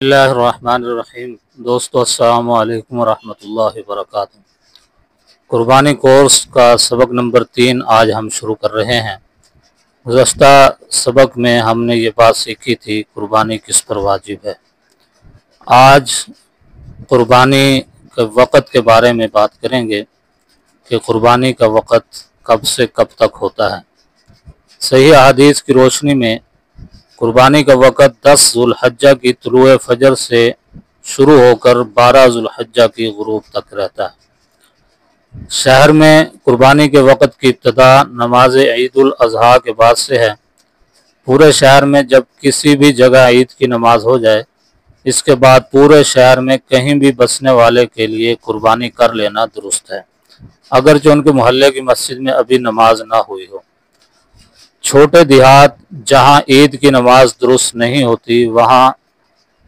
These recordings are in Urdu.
بسم اللہ الرحمن الرحیم۔ دوستو السلام علیکم ورحمۃ اللہ وبرکاتہ۔ قربانی کورس کا سبق نمبر 3 آج ہم شروع کر رہے ہیں۔ گزشتہ سبق میں ہم نے یہ بات سیکھی تھی قربانی کس پر واجب ہے۔ آج قربانی کے وقت کے بارے میں بات کریں گے کہ قربانی کا وقت کب سے کب تک ہوتا ہے۔ صحیح احادیث کی روشنی میں قربانی کا وقت 10 ذوالحجہ کی طلوع فجر سے شروع ہو کر 12 ذوالحجہ کی غروب تک رہتا ہے۔ شہر میں قربانی کے وقت کی ابتدا نماز عید الاضحیٰ کے بعد سے ہے۔ پورے شہر میں جب کسی بھی جگہ عید کی نماز ہو جائے، اس کے بعد پورے شہر میں کہیں بھی بسنے والے کے لیے قربانی کر لینا درست ہے، اگرچہ ان کے محلے کی مسجد میں ابھی نماز نہ ہوئی ہو۔ چھوٹے دیہات جہاں عید کی نماز درست نہیں ہوتی، وہاں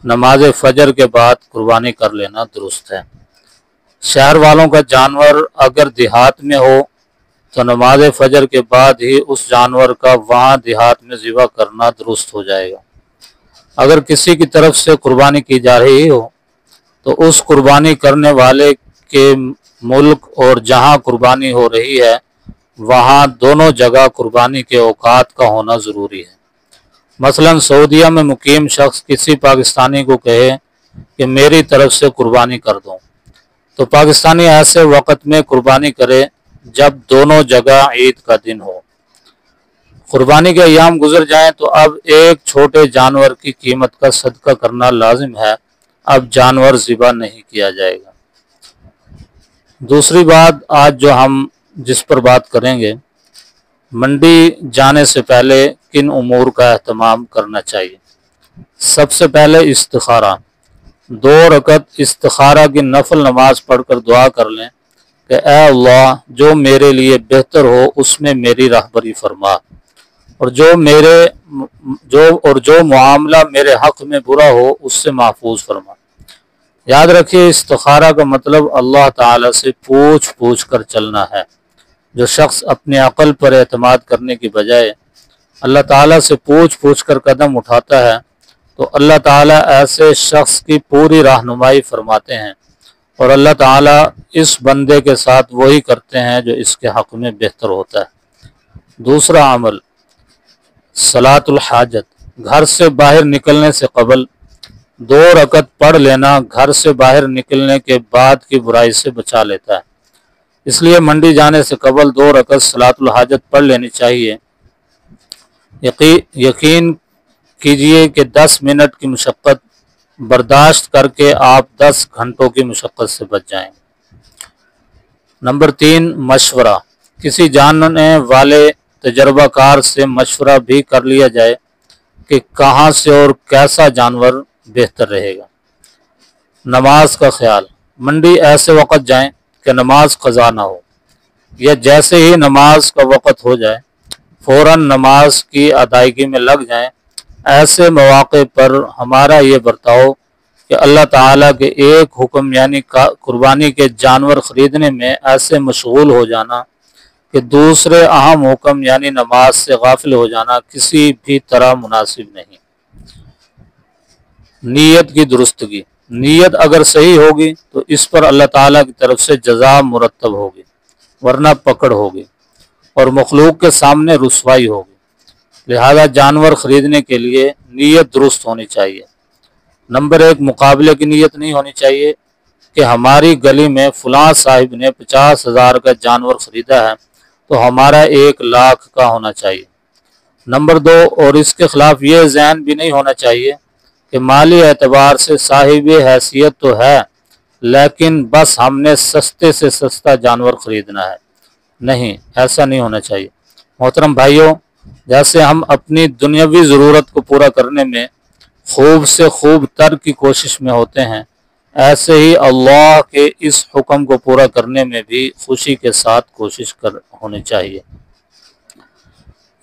نماز فجر کے بعد قربانی کر لینا درست ہے۔ شہر والوں کا جانور اگر دیہات میں ہو تو نماز فجر کے بعد ہی اس جانور کا وہاں دیہات میں ذبح کرنا درست ہو جائے گا۔ اگر کسی کی طرف سے قربانی کی جا رہی ہو تو اس قربانی کرنے والے کے ملک اور جہاں قربانی ہو رہی ہے وہاں دونوں جگہ قربانی کے اوقات کا ہونا ضروری ہے۔ مثلا سعودیہ میں مقیم شخص کسی پاکستانی کو کہے کہ میری طرف سے قربانی کر دو، تو پاکستانی ایسے وقت میں قربانی کرے جب دونوں جگہ عید کا دن ہو۔ قربانی کے ایام گزر جائیں تو اب ایک چھوٹے جانور کی قیمت کا صدقہ کرنا لازم ہے، اب جانور ذبح نہیں کیا جائے گا۔ دوسری بات آج جو ہم جس پر بات کریں گے، منڈی جانے سے پہلے کن امور کا اہتمام کرنا چاہیے۔ سب سے پہلے استخارہ، 2 رکعت استخارہ کی نفل نماز پڑھ کر دعا کر لیں کہ اے اللہ جو میرے لیے بہتر ہو اس میں میری رہبری فرما، اور جو معاملہ میرے حق میں برا ہو اس سے محفوظ فرما۔ یاد رکھیے استخارہ کا مطلب اللہ تعالیٰ سے پوچھ کر چلنا ہے۔ جو شخص اپنے عقل پر اعتماد کرنے کی بجائے اللہ تعالیٰ سے پوچھ کر قدم اٹھاتا ہے تو اللہ تعالیٰ ایسے شخص کی پوری رہنمائی فرماتے ہیں، اور اللہ تعالیٰ اس بندے کے ساتھ وہی کرتے ہیں جو اس کے حق میں بہتر ہوتا ہے۔ دوسرا عمل صلاۃ الحاجت، گھر سے باہر نکلنے سے قبل 2 رکعت پڑھ لینا گھر سے باہر نکلنے کے بعد کی برائی سے بچا لیتا ہے، اس لیے منڈی جانے سے قبل 2 رکعت صلاۃ الحاجت پڑھ لینی چاہیے۔ یقین کیجئے کہ 10 منٹ کی مشقت برداشت کر کے آپ 10 گھنٹوں کی مشقت سے بچ جائیں۔ نمبر 3 مشورہ، کسی جاننے والے تجربہ کار سے مشورہ بھی کر لیا جائے کہ کہاں سے اور کیسا جانور بہتر رہے گا۔ نماز کا خیال، منڈی ایسے وقت جائیں کہ نماز قضا نہ ہو، یا جیسے ہی نماز کا وقت ہو جائے فوراً نماز کی ادائیگی میں لگ جائیں۔ ایسے مواقع پر ہمارا یہ برتاؤ کہ اللہ تعالیٰ کے ایک حکم یعنی قربانی کے جانور خریدنے میں ایسے مشغول ہو جانا کہ دوسرے اہم حکم یعنی نماز سے غافل ہو جانا کسی بھی طرح مناسب نہیں۔ نیت کی درستگی، نیت اگر صحیح ہوگی تو اس پر اللہ تعالیٰ کی طرف سے جزا مرتب ہوگی، ورنہ پکڑ ہوگی اور مخلوق کے سامنے رسوائی ہوگی۔ لہذا جانور خریدنے کے لیے نیت درست ہونی چاہیے۔ نمبر 1 مقابلے کی نیت نہیں ہونی چاہیے کہ ہماری گلی میں فلاں صاحب نے 50,000 کا جانور خریدا ہے تو ہمارا 1 لاکھ کا ہونا چاہیے۔ نمبر 2 اور اس کے خلاف یہ ذہن بھی نہیں ہونا چاہیے کہ مالی اعتبار سے صاحب حیثیت تو ہے لیکن بس ہم نے سستے سے سستا جانور خریدنا ہے۔ نہیں، ایسا نہیں ہونا چاہیے۔ محترم بھائیوں، جیسے ہم اپنی دنیاوی ضرورت کو پورا کرنے میں خوب سے خوب تر کی کوشش میں ہوتے ہیں، ایسے ہی اللہ کے اس حکم کو پورا کرنے میں بھی خوشی کے ساتھ کوشش ہونی چاہیے۔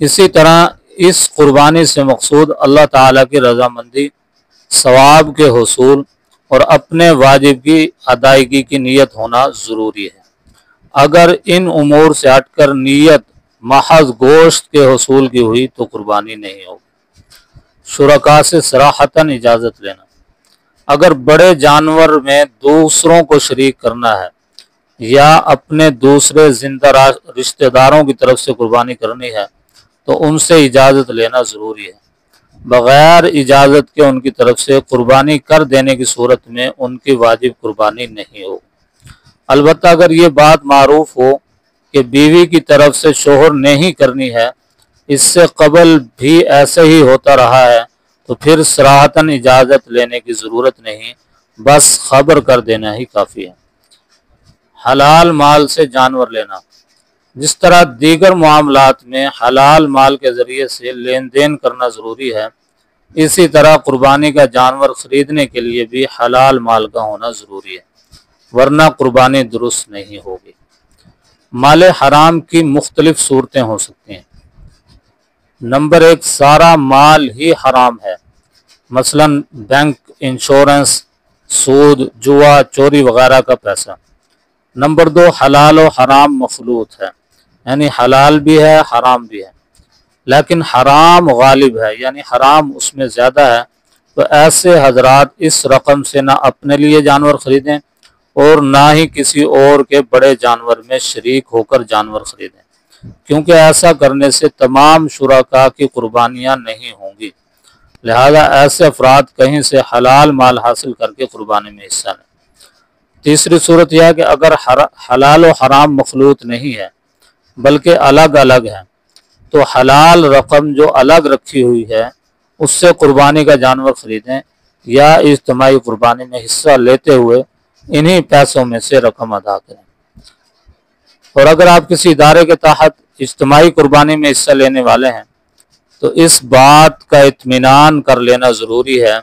اسی طرح اس قربانی سے مقصود اللہ تعالیٰ کی رضامندی، ثواب کے حصول اور اپنے واجب کی ادائیگی کی نیت ہونا ضروری ہے۔ اگر ان امور سے ہٹ کر نیت محض گوشت کے حصول کی ہوئی تو قربانی نہیں ہوگی۔ شرکاء سے صراحتاً اجازت لینا، اگر بڑے جانور میں دوسروں کو شریک کرنا ہے یا اپنے دوسرے زندہ رشتہ داروں کی طرف سے قربانی کرنی ہے تو ان سے اجازت لینا ضروری ہے۔ بغیر اجازت کے ان کی طرف سے قربانی کر دینے کی صورت میں ان کی واجب قربانی نہیں ہو۔ البتہ اگر یہ بات معروف ہو کہ بیوی کی طرف سے شوہر نے ہی کرنی ہے، اس سے قبل بھی ایسے ہی ہوتا رہا ہے، تو پھر صراحتاً اجازت لینے کی ضرورت نہیں، بس خبر کر دینا ہی کافی ہے۔ حلال مال سے جانور لینا۔ جس طرح دیگر معاملات میں حلال مال کے ذریعے سے لین دین کرنا ضروری ہے، اسی طرح قربانی کا جانور خریدنے کے لیے بھی حلال مال کا ہونا ضروری ہے، ورنہ قربانی درست نہیں ہوگی۔ مال حرام کی مختلف صورتیں ہو سکتی ہیں۔ نمبر 1، سارا مال ہی حرام ہے، مثلا بینک، انشورنس، سود، جوا، چوری وغیرہ کا پیسہ۔ نمبر 2، حلال و حرام مخلوط ہے، یعنی حلال بھی ہے حرام بھی ہے، لیکن حرام غالب ہے، یعنی حرام اس میں زیادہ ہے، تو ایسے حضرات اس رقم سے نہ اپنے لیے جانور خریدیں اور نہ ہی کسی اور کے بڑے جانور میں شریک ہو کر جانور خریدیں، کیونکہ ایسا کرنے سے تمام شرکاء کی قربانیاں نہیں ہوں گی۔ لہذا ایسے افراد کہیں سے حلال مال حاصل کر کے قربانی میں حصہ لیں۔ تیسری صورت یہ ہے کہ اگر حلال و حرام مخلوط نہیں ہے بلکہ الگ الگ ہے، تو حلال رقم جو الگ رکھی ہوئی ہے اس سے قربانی کا جانور خریدیں یا اجتماعی قربانی میں حصہ لیتے ہوئے انہی پیسوں میں سے رقم ادا کریں۔ اور اگر آپ کسی ادارے کے تحت اجتماعی قربانی میں حصہ لینے والے ہیں تو اس بات کا اطمینان کر لینا ضروری ہے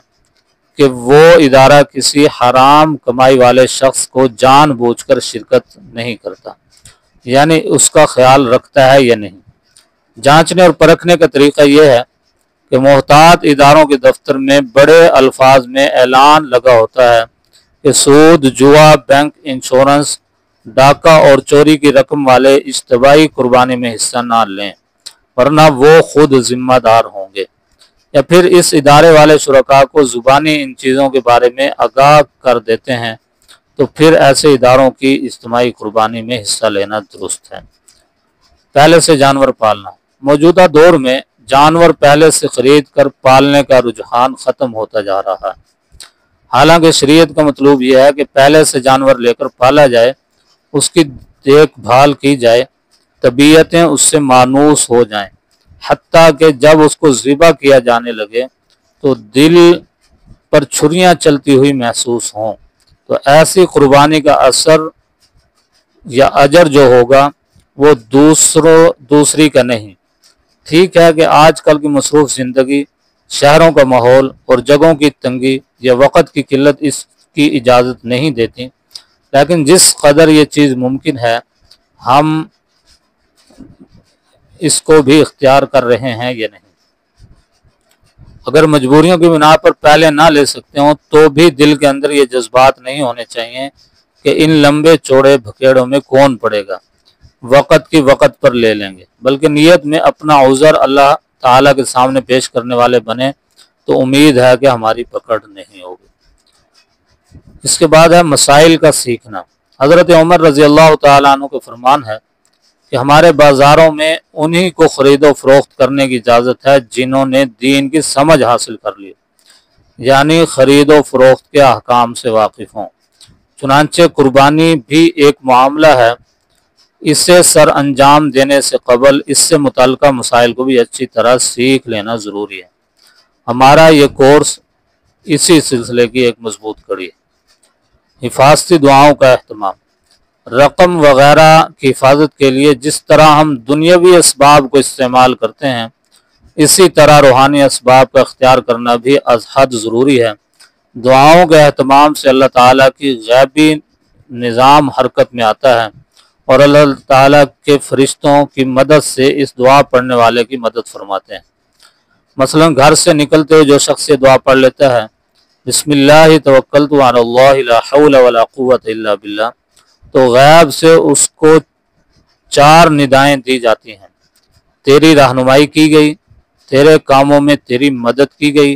کہ وہ ادارہ کسی حرام کمائی والے شخص کو جان بوجھ کر شرکت نہیں کرتا، یعنی اس کا خیال رکھتا ہے یا نہیں۔ جانچنے اور پرکھنے کا طریقہ یہ ہے کہ محتاط اداروں کے دفتر میں بڑے الفاظ میں اعلان لگا ہوتا ہے کہ سود، جوا، بینک، انشورنس، ڈاکہ اور چوری کی رقم والے اجتماعی قربانی میں حصہ نہ لیں، ورنہ وہ خود ذمہ دار ہوں گے، یا پھر اس ادارے والے شرکاء کو زبانی ان چیزوں کے بارے میں آگاہ کر دیتے ہیں، تو پھر ایسے اداروں کی اجتماعی قربانی میں حصہ لینا درست ہے۔ پہلے سے جانور پالنا۔ موجودہ دور میں جانور پہلے سے خرید کر پالنے کا رجحان ختم ہوتا جا رہا ہے، حالانکہ شریعت کا مطلوب یہ ہے کہ پہلے سے جانور لے کر پالا جائے، اس کی دیکھ بھال کی جائے، طبیعتیں اس سے مانوس ہو جائیں، حتیٰ کہ جب اس کو ذبح کیا جانے لگے تو دل پر چھریاں چلتی ہوئی محسوس ہوں، تو ایسی قربانی کا اثر یا اجر جو ہوگا وہ دوسری کا نہیں۔ ٹھیک ہے کہ آج کل کی مصروف زندگی، شہروں کا ماحول اور جگہوں کی تنگی یا وقت کی قلت اس کی اجازت نہیں دیتی، لیکن جس قدر یہ چیز ممکن ہے ہم اس کو بھی اختیار کر رہے ہیں یا نہیں۔ اگر مجبوریوں کی بنا پر پہلے نہ لے سکتے ہوں تو بھی دل کے اندر یہ جذبات نہیں ہونے چاہیے کہ ان لمبے چوڑے بھکیڑوں میں کون پڑے گا، وقت کی وقت پر لے لیں گے، بلکہ نیت میں اپنا عذر اللہ تعالیٰ کے سامنے پیش کرنے والے بنے تو امید ہے کہ ہماری پکڑ نہیں ہوگی۔ اس کے بعد ہے مسائل کا سیکھنا۔ حضرت عمر رضی اللہ تعالیٰ عنہ کا فرمان ہے کہ ہمارے بازاروں میں انہی کو خرید و فروخت کرنے کی اجازت ہے جنہوں نے دین کی سمجھ حاصل کر لی، یعنی خرید و فروخت کے احکام سے واقف ہوں۔ چنانچہ قربانی بھی ایک معاملہ ہے، اسے سر انجام دینے سے قبل اس سے متعلقہ مسائل کو بھی اچھی طرح سیکھ لینا ضروری ہے۔ ہمارا یہ کورس اسی سلسلے کی ایک مضبوط کڑی ہے۔ حفاظتی دعاؤں کا اہتمام۔ رقم وغیرہ کی حفاظت کے لیے جس طرح ہم دنیاوی اسباب کو استعمال کرتے ہیں، اسی طرح روحانی اسباب کا اختیار کرنا بھی از حد ضروری ہے۔ دعاؤں کے اہتمام سے اللہ تعالیٰ کی غیبی نظام حرکت میں آتا ہے اور اللہ تعالیٰ کے فرشتوں کی مدد سے اس دعا پڑھنے والے کی مدد فرماتے ہیں۔ مثلا گھر سے نکلتے ہوئے جو شخص یہ دعا پڑھ لیتا ہے، بسم اللہ توکلت علی اللہ لا حول ولا قوت الا باللہ، تو غیب سے اس کو 4 ندائیں دی جاتی ہیں۔ تیری رہنمائی کی گئی، تیرے کاموں میں تیری مدد کی گئی،